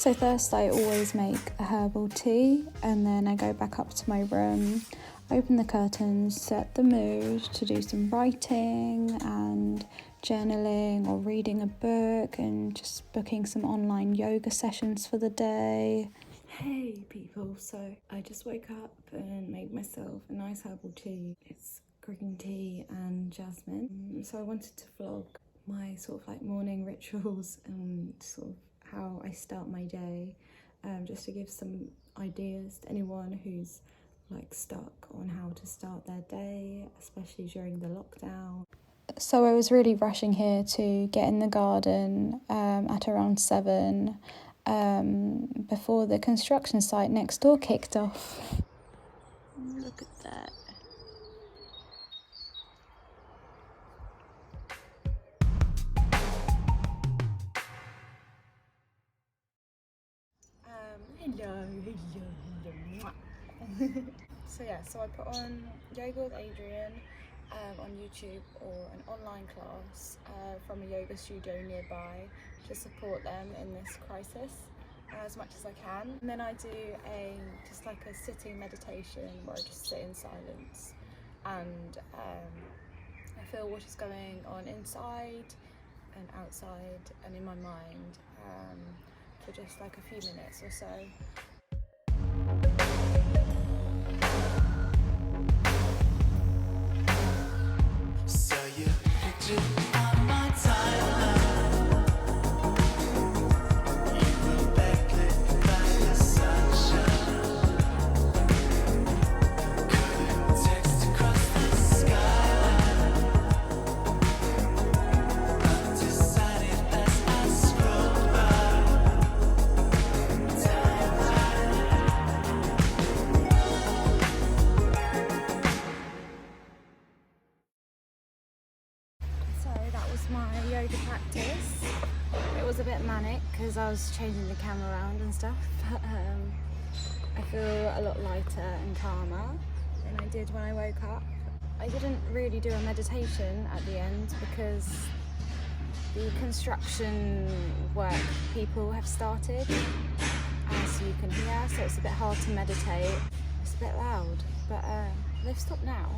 So first I always make a herbal tea, and then I go back up to my room, open the curtains, set the mood to do some writing and journaling or reading a book and just booking some online yoga sessions for the day. Hey people, so I just woke up and made myself a nice herbal tea. It's green tea and jasmine. So I wanted to vlog my sort of like morning rituals and sort of how I start my day, just to give some ideas to anyone who's like stuck on how to start their day, especially during the lockdown. So I was really rushing here to get in the garden at around 7 before the construction site next door kicked off. Look at that. Hello. So I put on Yoga with Adrian on YouTube, or an online class from a yoga studio nearby to support them in this crisis as much as I can. And then I do just like a sitting meditation where I just sit in silence and I feel what is going on inside and outside and in my mind for just like a few minutes or so. My yoga practice. It was a bit manic because I was changing the camera around and stuff, but I feel a lot lighter and calmer than I did when I woke up. I didn't really do a meditation at the end because the construction work people have started, as you can hear, so it's a bit hard to meditate. It's a bit loud, but they've stopped now.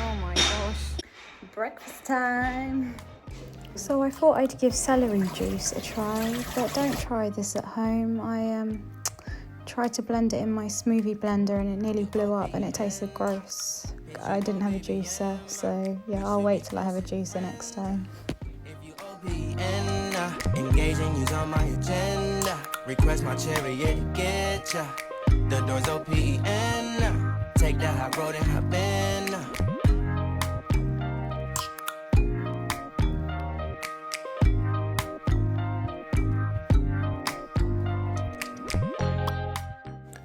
Oh my gosh, breakfast time. So I thought I'd give celery juice a try, but don't try this at home. I tried to blend it in my smoothie blender and it nearly blew up and it tasted gross. I didn't have a juicer, so yeah, I'll wait till I have a juicer next time. Engaging you's on my agenda. Request my chariot to get ya. The door's open. Take the high road and hop in.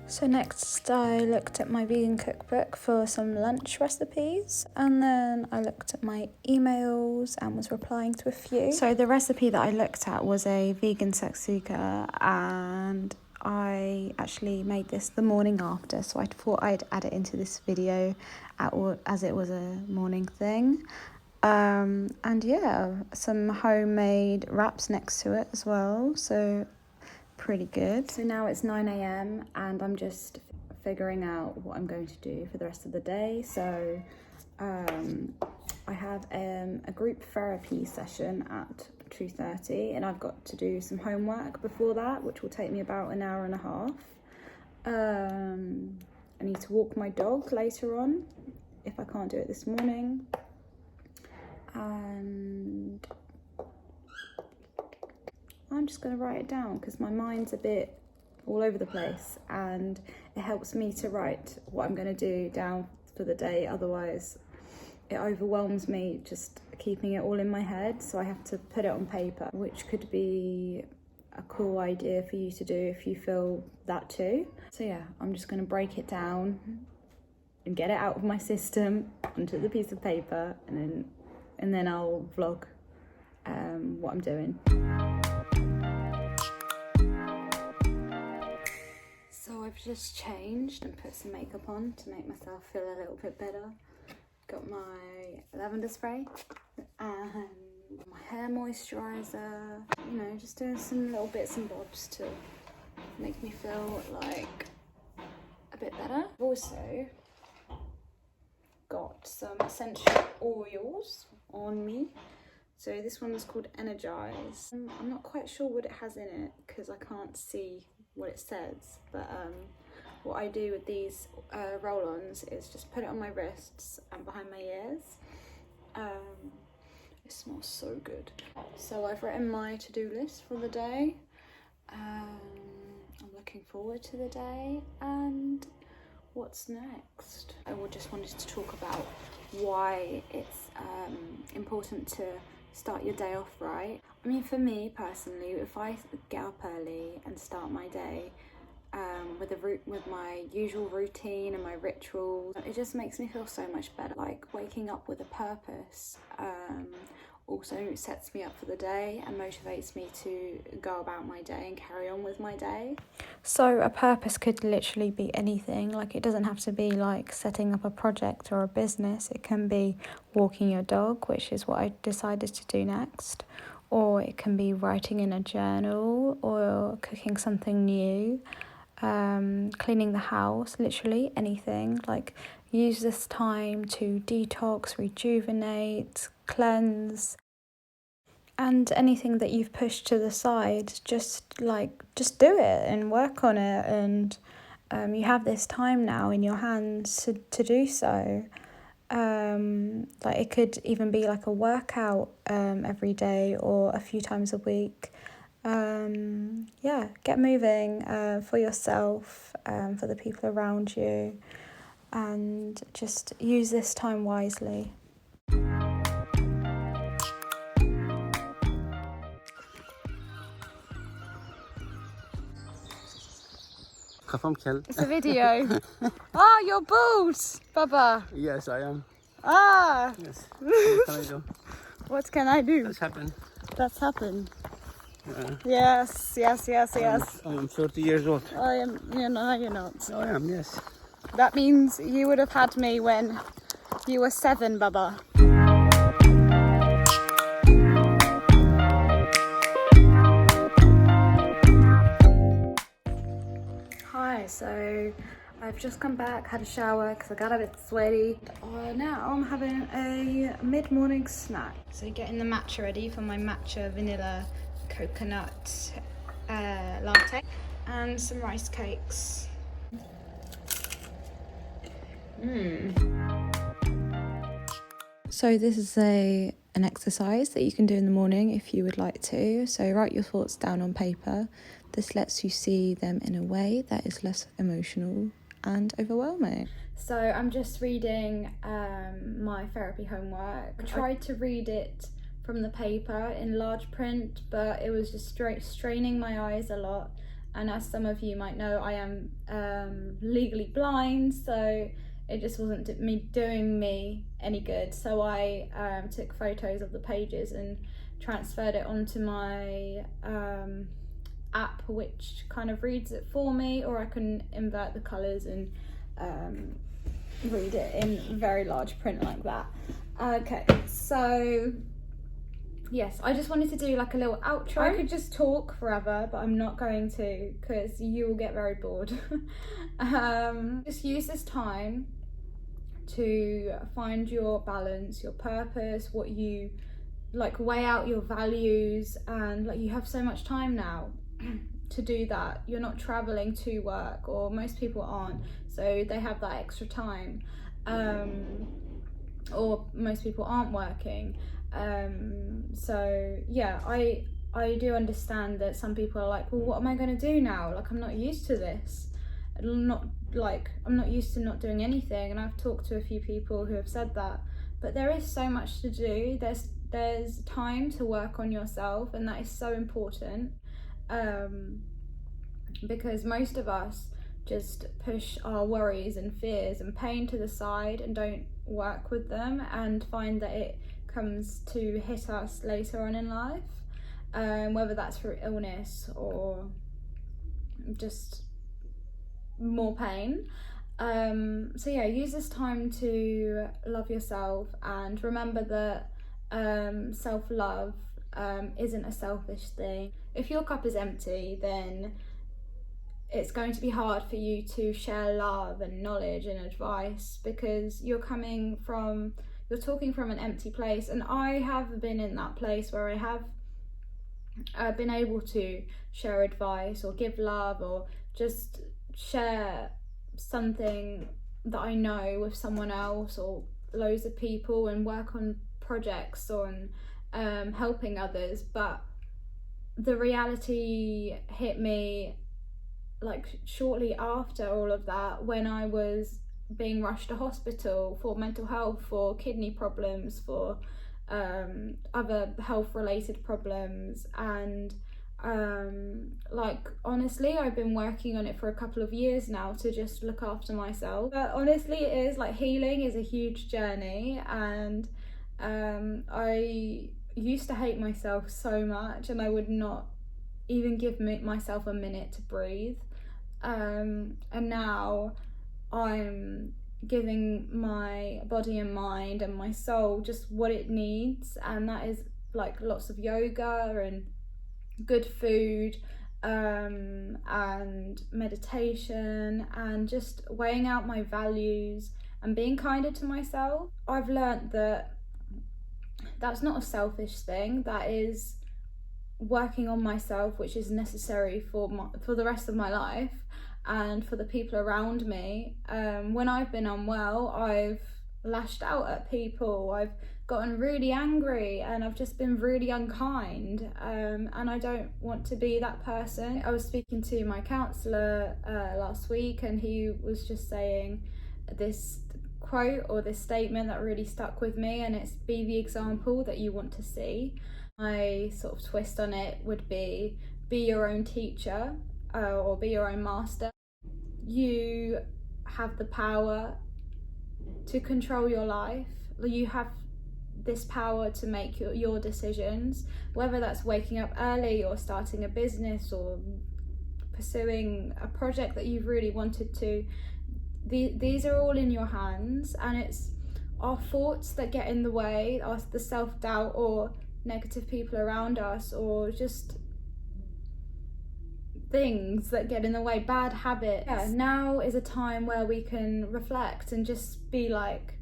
So next I looked at my vegan cookbook for some lunch recipes, and then I looked at my emails and was replying to a few. So the recipe that I looked at was a vegan saksuka, and I actually made this the morning after, so I thought I'd add it into this video as it was a morning thing. And yeah, some homemade wraps next to it as well, so pretty good. So now it's 9 a.m. and I'm just figuring out what I'm going to do for the rest of the day. So I have a group therapy session at 2:30 and I've got to do some homework before that, which will take me about an hour and a half. I need to walk my dog later on if I can't do it this morning. And I'm just going to write it down because my mind's a bit all over the place and it helps me to write what I'm going to do down for the day. Otherwise it overwhelms me just keeping it all in my head, so I have to put it on paper, which could be a cool idea for you to do if you feel that too. So yeah, I'm just going to break it down and get it out of my system onto the piece of paper, and then I'll vlog what I'm doing. So I've just changed and put some makeup on to make myself feel a little bit better. Got my lavender spray and my hair moisturiser, you know, just doing some little bits and bobs to make me feel like a bit better. I've also got some essential oils on me. So this one's called Energize. I'm not quite sure what it has in it because I can't see what it says, but what I do with these roll-ons is just put it on my wrists and behind my ears. It smells so good. So I've written my to-do list for the day. I'm looking forward to the day, and what's next? I just wanted to talk about why it's important to start your day off right. I mean, for me personally, if I get up early and start my day with my usual routine and my rituals, it just makes me feel so much better. Like waking up with a purpose also sets me up for the day and motivates me to go about my day and carry on with my day. So a purpose could literally be anything. Like, it doesn't have to be like setting up a project or a business. It can be walking your dog, which is what I decided to do next, or it can be writing in a journal or cooking something new, cleaning the house, literally anything. Like, use this time to detox, rejuvenate, cleanse, and anything that you've pushed to the side, just do it and work on it. And you have this time now in your hands to do so. Like, it could even be like a workout every day or a few times a week. Get moving for yourself, for the people around you, and just use this time wisely. Kafam kel. It's a video. Ah, you're bald, Baba. Yes, I am. Ah. Yes. What can I do? What can I do? That's happened. That's happened. Yes. I am 30 years old. I am, you're not. I am, yes. That means you would have had me when you were 7, Baba. Hi, so I've just come back, had a shower because I got a bit sweaty. Now I'm having a mid-morning snack. So getting the matcha ready for my matcha vanilla coconut latte and some rice cakes. So this is an exercise that you can do in the morning if you would like to. So write your thoughts down on paper. This lets you see them in a way that is less emotional and overwhelming. So I'm just reading my therapy homework. I tried to read it from the paper in large print, but it was just straining my eyes a lot. And as some of you might know, I am legally blind, so it just wasn't doing me any good. So I took photos of the pages and transferred it onto my app, which kind of reads it for me, or I can invert the colours and read it in very large print like that. Okay, so yes, I just wanted to do like a little outro. I could just talk forever, but I'm not going to because you will get very bored. Just use this time to find your balance, your purpose, what you like, weigh out your values, and like, you have so much time now to do that. You're not traveling to work, or most people aren't, so they have that extra time, or most people aren't working. So yeah, I do understand that some people are like, well, what am I going to do now? Like, I'm not used to this. I'm not used to not doing anything. And I've talked to a few people who have said that, but there is so much to do. There's time to work on yourself, and that is so important, because most of us just push our worries and fears and pain to the side and don't work with them, and find that it comes to hit us later on in life, whether that's through illness or just more pain. So yeah, use this time to love yourself, and remember that self-love isn't a selfish thing. If your cup is empty, then it's going to be hard for you to share love and knowledge and advice, because you're talking from an empty place. And I have been in that place where I have been able to share advice or give love or just share something that I know with someone else or loads of people, and work on projects on helping others. But the reality hit me like shortly after all of that, when I was being rushed to hospital for mental health, for kidney problems, for other health related problems. And like honestly, I've been working on it for a couple of years now to just look after myself. But honestly, it is like, healing is a huge journey, and I used to hate myself so much, and I would not even give myself a minute to breathe. And now I'm giving my body and mind and my soul just what it needs, and that is like lots of yoga and good food, and meditation, and just weighing out my values and being kinder to myself. I've learnt that that's not a selfish thing, that is working on myself, which is necessary for the rest of my life and for the people around me. When I've been unwell, I've lashed out at people, I've gotten really angry, and I've just been really unkind, and I don't want to be that person. I was speaking to my counsellor last week, and he was just saying this quote or this statement that really stuck with me, and it's, be the example that you want to see. My sort of twist on it would be your own teacher, or be your own master. You have the power to control your life. You have this power to make your decisions, whether that's waking up early or starting a business or pursuing a project that you've really wanted to. These are all in your hands, and it's our thoughts that get in the way, the self-doubt or negative people around us, or just things that get in the way, bad habits. Yeah, now is a time where we can reflect and just be like,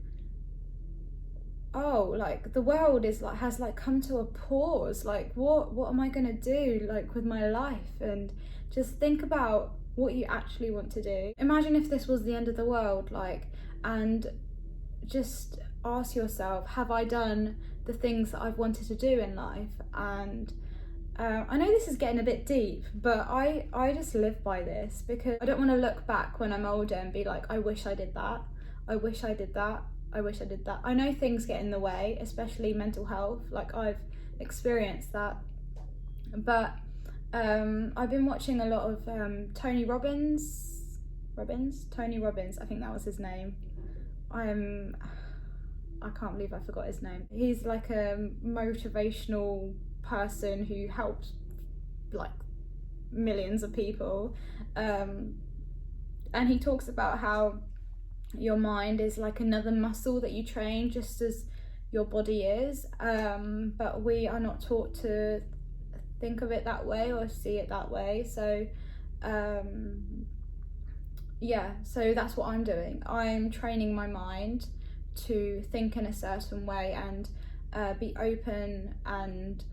oh, like the world has come to a pause. Like, what am I gonna do like with my life? And just think about what you actually want to do. Imagine if this was the end of the world, and just ask yourself, have I done the things that I've wanted to do in life? And I know this is getting a bit deep, but I just live by this, because I don't want to look back when I'm older and be like, I wish I did that, I wish I did that, I wish I did that. I know things get in the way, especially mental health, like I've experienced that. But I've been watching a lot of Tony Robbins, I think that was his name. I can't believe I forgot his name. He's like a motivational person who helps like millions of people, and he talks about how your mind is like another muscle that you train, just as your body is, but we are not taught to think of it that way or see it that way. So yeah, so that's what I'm doing. I'm training my mind to think in a certain way, and be open, and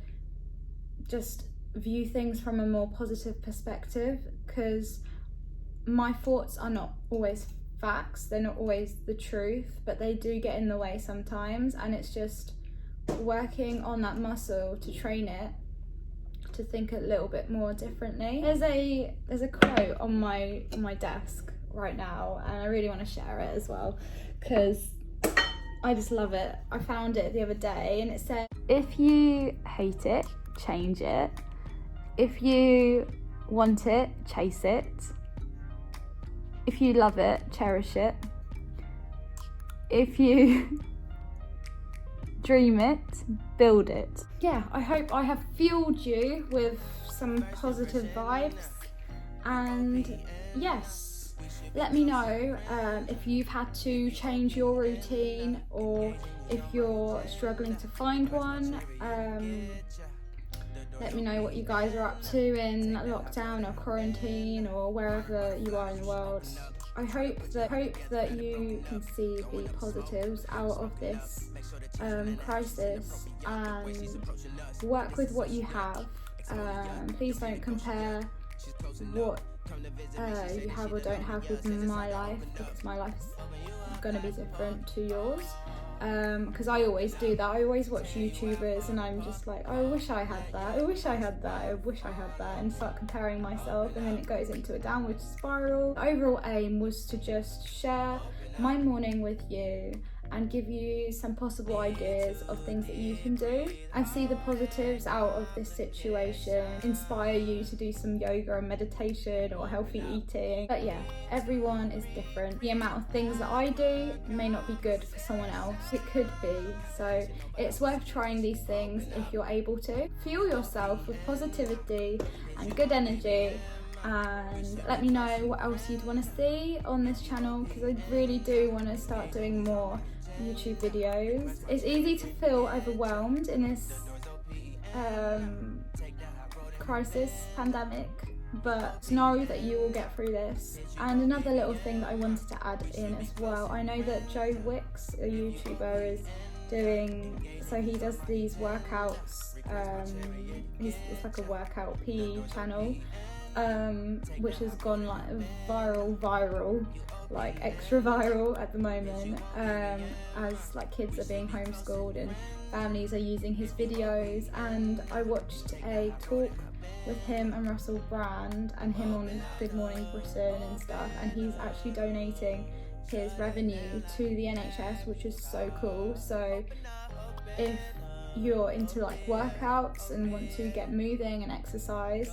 just view things from a more positive perspective, because my thoughts are not always facts, they're not always the truth, but they do get in the way sometimes, and it's just working on that muscle to train it to think a little bit more differently. There's a quote on my desk right now, and I really want to share it as well, because I just love it. I found it the other day, and it said, if you hate it, change it. If you want it, chase it. If you love it, cherish it. If you dream it, build it. Yeah, I hope I have fueled you with some positive vibes, and yes, let me know if you've had to change your routine, or if you're struggling to find one. Let me know what you guys are up to in lockdown or quarantine or wherever you are in the world. I hope that you can see the positives out of this crisis and work with what you have. Please don't compare what you have or don't have with my life, because my life's going to be different to yours. Because I always do that. I always watch YouTubers and I'm just like, oh, I wish I had that, I wish I had that, I wish I had that, and start comparing myself, and then it goes into a downward spiral. The overall aim was to just share my morning with you and give you some possible ideas of things that you can do and see the positives out of this situation, inspire you to do some yoga and meditation or healthy eating. But yeah, everyone is different. The amount of things that I do may not be good for someone else. It could be. So it's worth trying these things if you're able to. Fuel yourself with positivity and good energy, and let me know what else you'd want to see on this channel, because I really do want to start doing more YouTube videos. It's easy to feel overwhelmed in this pandemic, but know that you will get through this. And another little thing that I wanted to add in as well, I know that Joe Wicks, a YouTuber, is doing, so he does these workouts, it's like a workout PE channel, which has gone like viral, like extra viral at the moment, as like kids are being homeschooled and families are using his videos. And I watched a talk with him and Russell Brand and him on Good Morning Britain and stuff, and he's actually donating his revenue to the NHS, which is so cool. So if you're into like workouts and want to get moving and exercise,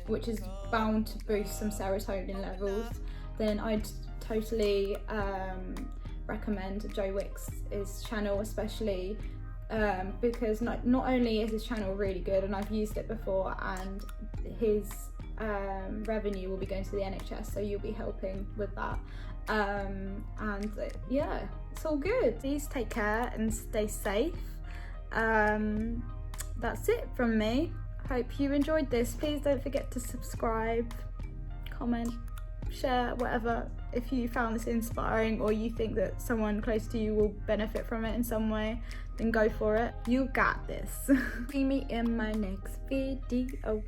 which is bound to boost some serotonin levels, then I'd totally recommend Joe Wicks' channel, especially because not only is his channel really good and I've used it before, and his revenue will be going to the NHS, so you'll be helping with that. And yeah, it's all good. Please take care and stay safe. That's it from me. Hope you enjoyed this. Please don't forget to subscribe, comment, share, whatever. If you found this inspiring or you think that someone close to you will benefit from it in some way, then go for it. You got this. See me in my next video.